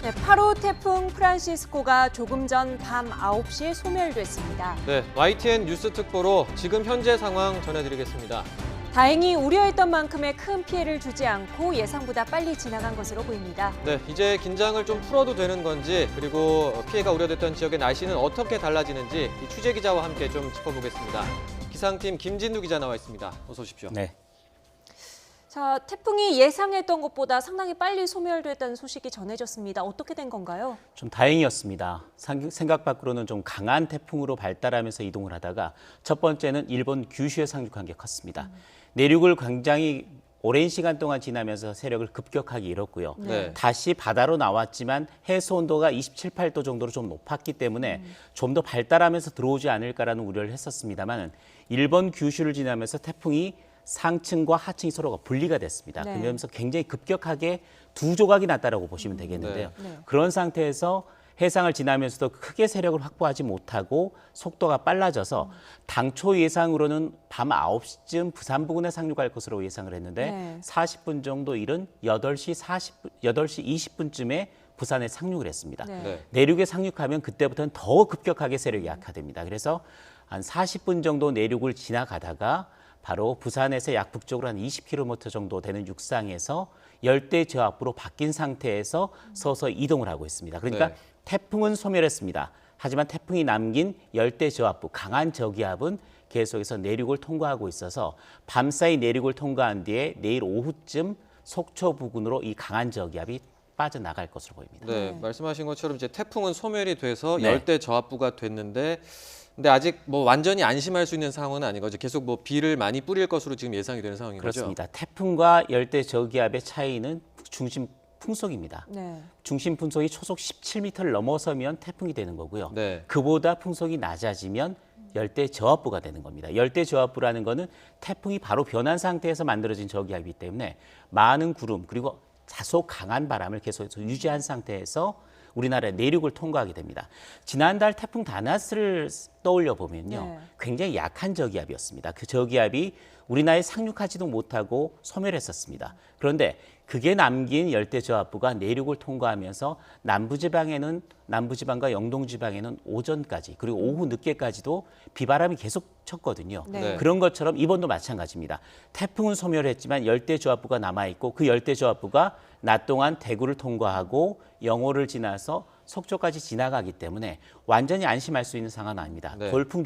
네, 8호 태풍 프란시스코가 조금 전 밤 9시에 소멸됐습니다. 네, YTN 뉴스 특보로 지금 현재 상황 전해드리겠습니다. 다행히 우려했던 만큼의 큰 피해를 주지 않고 예상보다 빨리 지나간 것으로 보입니다. 네, 이제 긴장을 좀 풀어도 되는 건지, 그리고 피해가 우려됐던 지역의 날씨는 어떻게 달라지는지 이 취재 기자와 함께 좀 짚어보겠습니다. 기상팀 김진두 기자 나와 있습니다. 어서 오십시오. 네. 자, 태풍이 예상했던 것보다 상당히 빨리 소멸됐다는 소식이 전해졌습니다. 어떻게 된 건가요? 좀 다행이었습니다. 생각 밖으로는 좀 강한 태풍으로 발달하면서 이동을 하다가 첫 번째는 일본 규슈에 상륙한 게 컸습니다. 내륙을 굉장히 오랜 시간 동안 지나면서 세력을 급격하게 잃었고요. 네. 다시 바다로 나왔지만 해수 온도가 27, 8도 정도로 좀 높았기 때문에 좀 더 발달하면서 들어오지 않을까라는 우려를 했었습니다만 일본 규슈를 지나면서 태풍이 상층과 하층이 서로가 분리가 됐습니다. 네. 그러면서 굉장히 급격하게 두 조각이 났다라고 보시면 되겠는데요. 네. 그런 상태에서 해상을 지나면서도 크게 세력을 확보하지 못하고 속도가 빨라져서 당초 예상으로는 밤 9시쯤 부산 부근에 상륙할 것으로 예상을 했는데 네. 40분 정도 이른 8시 20분쯤에 부산에 상륙을 했습니다. 네. 네. 내륙에 상륙하면 그때부터는 더 급격하게 세력이 약화됩니다. 그래서 한 40분 정도 내륙을 지나가다가 바로 부산에서 약 북쪽으로 한 20km 정도 되는 육상에서 열대 저압부로 바뀐 상태에서 서서 이동을 하고 있습니다. 그러니까 네. 태풍은 소멸했습니다. 하지만 태풍이 남긴 열대 저압부, 강한 저기압은 계속해서 내륙을 통과하고 있어서 밤사이 내륙을 통과한 뒤에 내일 오후쯤 속초 부근으로 이 강한 저기압이 빠져나갈 것으로 보입니다. 네, 네. 말씀하신 것처럼 이제 태풍은 소멸이 돼서 네. 열대 저압부가 됐는데, 근데 아직 뭐 완전히 안심할 수 있는 상황은 아닌 거죠. 계속 뭐 비를 많이 뿌릴 것으로 지금 예상이 되는 상황인 거죠. 그렇습니다. 태풍과 열대 저기압의 차이는 중심 풍속입니다. 네. 중심 풍속이 초속 17m를 넘어서면 태풍이 되는 거고요. 네. 그보다 풍속이 낮아지면 열대 저압부가 되는 겁니다. 열대 저압부라는 거는 태풍이 바로 변한 상태에서 만들어진 저기압이기 때문에 많은 구름 그리고 다소 강한 바람을 계속해서 유지한 상태에서 우리나라의 내륙을 통과하게 됩니다. 지난달 태풍 다나스를 떠올려 보면요. 네. 굉장히 약한 저기압이었습니다. 그 저기압이 우리나라에 상륙하지도 못하고 소멸했었습니다. 그런데 그게 남긴 열대 저압부가 내륙을 통과하면서 남부지방과 영동지방에는 오전까지 그리고 오후 늦게까지도 비바람이 계속 쳤거든요. 네. 그런 것처럼 이번도 마찬가지입니다. 태풍은 소멸했지만 열대 저압부가 남아있고 그 열대 저압부가 낮 동안 대구를 통과하고 영호를 지나서 속초까지 지나가기 때문에 완전히 안심할 수 있는 상황은 아닙니다. 네. 돌풍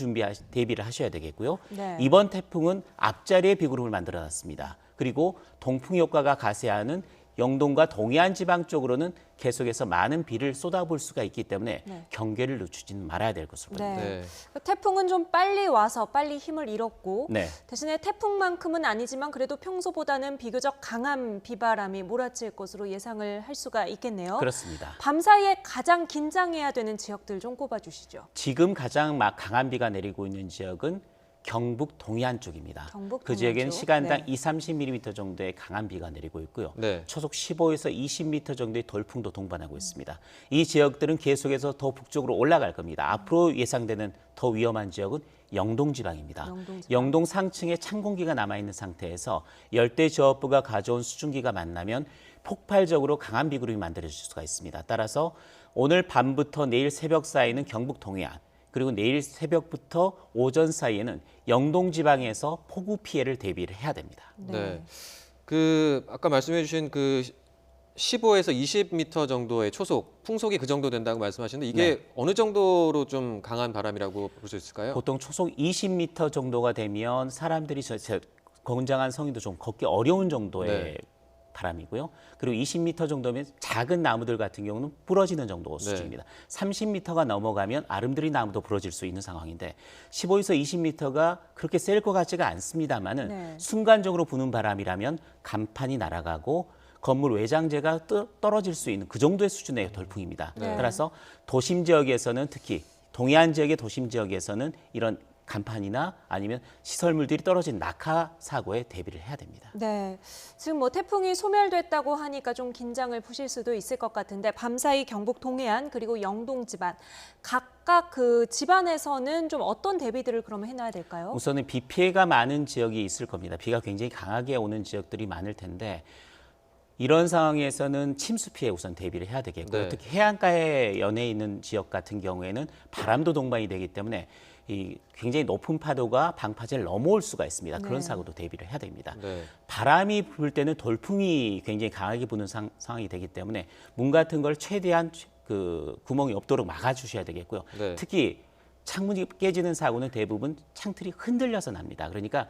대비를 하셔야 되겠고요. 네. 이번 태풍은 앞자리에 비구름을 만들어놨습니다. 그리고 동풍 효과가 가세하는 영동과 동해안 지방 쪽으로는 계속해서 많은 비를 쏟아볼 수가 있기 때문에 네. 경계를 늦추지는 말아야 될 것으로 보입니다. 네. 네. 태풍은 좀 빨리 와서 빨리 힘을 잃었고 네. 대신에 태풍만큼은 아니지만 그래도 평소보다는 비교적 강한 비바람이 몰아칠 것으로 예상을 할 수가 있겠네요. 그렇습니다. 밤사이에 가장 긴장해야 되는 지역들 좀 꼽아주시죠. 지금 가장 강한 비가 내리고 있는 지역은 경북 동해안 쪽입니다. 경북 그 동해안 지역에는 쪽. 시간당 네. 20-30mm 정도의 강한 비가 내리고 있고요. 네. 초속 15에서 20m 정도의 돌풍도 동반하고 있습니다. 이 지역들은 계속해서 더 북쪽으로 올라갈 겁니다. 앞으로 예상되는 더 위험한 지역은 영동 지방입니다. 영동 상층에 찬 공기가 남아있는 상태에서 열대 저압부가 가져온 수증기가 만나면 폭발적으로 강한 비구름이 만들어질 수가 있습니다. 따라서 오늘 밤부터 내일 새벽 사이는 경북 동해안 그리고 내일 새벽부터 오전 사이에는 영동 지방에서 폭우 피해를 대비를 해야 됩니다. 네. 그 아까 말씀해 주신 그 15에서 20m 정도의 초속, 풍속이 그 정도 된다고 말씀하셨는데 이게 어느 정도로 좀 강한 바람이라고 볼 수 있을까요? 보통 초속 20m 정도가 되면 사람들이 건장한 성인도 좀 걷기 어려운 정도의 네. 바람이고요. 그리고 20m 정도면 작은 나무들 같은 경우는 부러지는 정도 네. 수준입니다. 30m가 넘어가면 아름드리 나무도 부러질 수 있는 상황인데 15에서 20m가 그렇게 셀 것 같지가 않습니다만은 네. 순간적으로 부는 바람이라면 간판이 날아가고 건물 외장재가 떨어질 수 있는 그 정도의 수준의 돌풍입니다. 네. 따라서 도심 지역에서는 특히 동해안 지역의 도심 지역에서는 이런 간판이나 아니면 시설물들이 떨어진 낙하 사고에 대비를 해야 됩니다. 네, 지금 뭐 태풍이 소멸됐다고 하니까 좀 긴장을 푸실 수도 있을 것 같은데 밤사이 경북 동해안 그리고 영동 지방 각각 그 지방에서는 좀 어떤 대비들을 그러면 해놔야 될까요? 우선은 비 피해가 많은 지역이 있을 겁니다. 비가 굉장히 강하게 오는 지역들이 많을 텐데 이런 상황에서는 침수 피해 우선 대비를 해야 되겠고요. 네. 특히 해안가에 연해 있는 지역 같은 경우에는 바람도 동반이 되기 때문에 이 굉장히 높은 파도가 방파제를 넘어올 수가 있습니다. 그런 네. 사고도 대비를 해야 됩니다. 네. 바람이 불 때는 돌풍이 굉장히 강하게 부는 상황이 되기 때문에 문 같은 걸 최대한 그 구멍이 없도록 막아주셔야 되겠고요. 네. 특히 창문이 깨지는 사고는 대부분 창틀이 흔들려서 납니다. 그러니까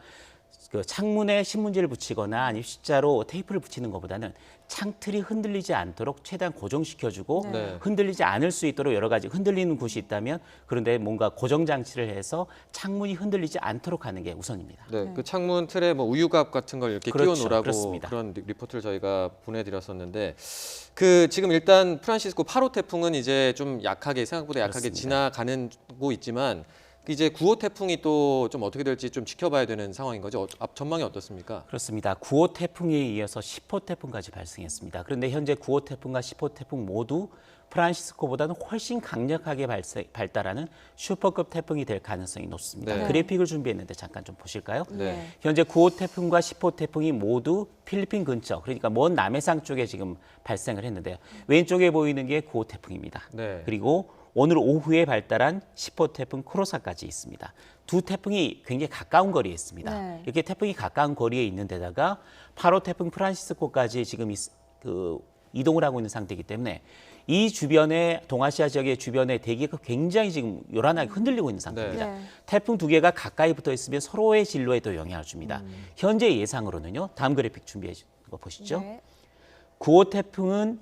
그 창문에 신문지를 붙이거나 아니면 십자로 테이프를 붙이는 것보다는 창틀이 흔들리지 않도록 최대한 고정시켜주고 네. 흔들리지 않을 수 있도록 여러 가지 흔들리는 곳이 있다면 그런데 뭔가 고정 장치를 해서 창문이 흔들리지 않도록 하는 게 우선입니다. 네, 네. 그 창문 틀에 뭐 우유곽 같은 걸 이렇게 그렇죠. 끼워 놓으라고 그렇습니다. 그런 리포트를 저희가 보내드렸었는데 그 지금 일단 프란시스코 8호 태풍은 이제 좀 약하게 생각보다 약하게 그렇습니다. 지나가고 있지만 이제 9호 태풍이 또 좀 어떻게 될지 좀 지켜봐야 되는 상황인 거죠. 앞 전망이 어떻습니까? 그렇습니다. 9호 태풍에 이어서 10호 태풍까지 발생했습니다. 그런데 현재 9호 태풍과 10호 태풍 모두 프란시스코보다는 훨씬 강력하게 발달하는 슈퍼급 태풍이 될 가능성이 높습니다. 네. 그래픽을 준비했는데 잠깐 좀 보실까요? 네. 현재 9호 태풍과 10호 태풍이 모두 필리핀 근처, 그러니까 먼 남해상 쪽에 지금 발생을 했는데요. 왼쪽에 보이는 게 9호 태풍입니다. 네. 그리고 오늘 오후에 발달한 10호 태풍 코로사까지 있습니다. 두 태풍이 굉장히 가까운 거리에 있습니다. 네. 이렇게 태풍이 가까운 거리에 있는 데다가 8호 태풍 프란시스코까지 지금 이동을 하고 있는 상태이기 때문에 이 주변에 동아시아 지역의 주변에 대기가 굉장히 지금 요란하게 흔들리고 있는 상태입니다. 네. 태풍 두 개가 가까이 붙어 있으면 서로의 진로에 또 영향을 줍니다. 현재 예상으로는요. 다음 그래픽 준비해 준 거 보시죠. 네. 9호 태풍은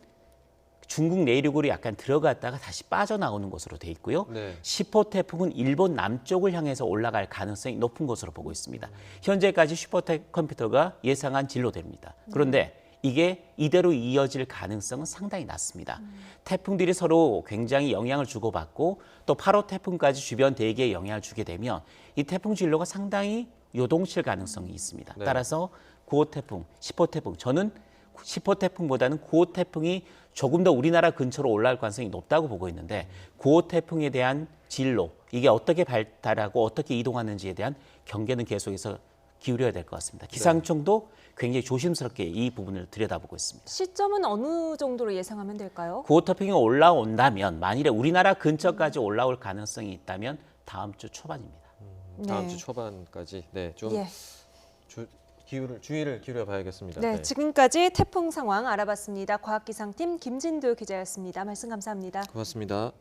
중국 내륙으로 약간 들어갔다가 다시 빠져나오는 것으로 돼 있고요. 네. 10호 태풍은 일본 남쪽을 향해서 올라갈 가능성이 높은 것으로 보고 있습니다. 현재까지 슈퍼컴퓨터가 예상한 진로대입니다. 그런데 이게 이대로 이어질 가능성은 상당히 낮습니다. 태풍들이 서로 굉장히 영향을 주고받고 또 8호 태풍까지 주변 대기에 영향을 주게 되면 이 태풍 진로가 상당히 요동칠 가능성이 있습니다. 네. 따라서 9호 태풍, 10호 태풍, 저는 10호 태풍보다는 9호 태풍이 조금 더 우리나라 근처로 올라올 가능성이 높다고 보고 있는데 9호 태풍에 대한 진로, 이게 어떻게 발달하고 어떻게 이동하는지에 대한 경계는 계속해서 기울여야 될 것 같습니다. 기상청도 굉장히 조심스럽게 이 부분을 들여다보고 있습니다. 시점은 어느 정도로 예상하면 될까요? 9호 태풍이 올라온다면 만일에 우리나라 근처까지 올라올 가능성이 있다면 다음 주 초반입니다. 다음 네. 주 초반까지 좀 예. 주의를 기울여 봐야겠습니다. 네, 지금까지 태풍 상황 알아봤습니다. 과학기상팀 김진두 기자였습니다. 말씀 감사합니다. 고맙습니다.